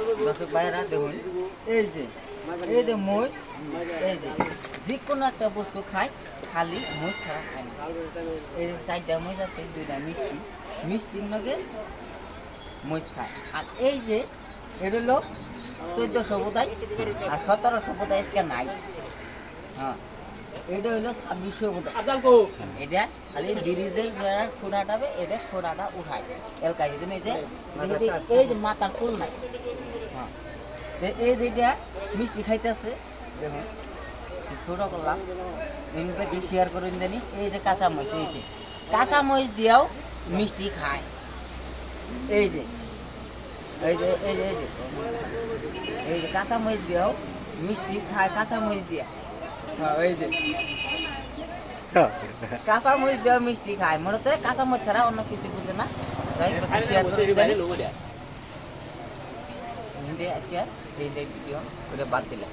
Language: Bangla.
দর্শক ভাইরা দেখুন, এই যে মোষ, এই যে কোনো একটা বস্তু খায়, খালি মোষ ছাড়া খায় না। এই যে 4টা মোষ আছে, 2টা মিষ্টি, মিষ্টির লগে মোষ খায়। আর এই যে এটা হলো 1400 বোধহয়, আর 1700 বোধহয় আজকে নাই। হ্যাঁ, এটা হলো 2600 বোধহয়। এটা খালি ব্রিজের যারা সোনাটাবে, এটা সোনাটা উঠায় এলকাই জন্য। এই যে মাথার চুল নাই। হ্যাঁ, এই যেটা মিষ্টি খাইতেছে দেখুন, ছোট করলাম কি শেয়ার করে জানি। এই যে কাঁচামরিচ, এই যে কাঁচামরিচ দিয়েও মিষ্টি খায়। এই যে এই যে এই যে এই যে এই যে কাঁচামরিচ দিয়েও মিষ্টি খায়, কাঁচামরিচ দিয়া। হ্যাঁ, এই যে কাঁচামরিচ দেওয়া মিষ্টি খায়, মূলত কাঁচামরিচ ছাড়া অন্য কিছু বুঝে না। তাই শেয়ার করে জানি আজকে এই ভিডিও করে বাদ দিলাম।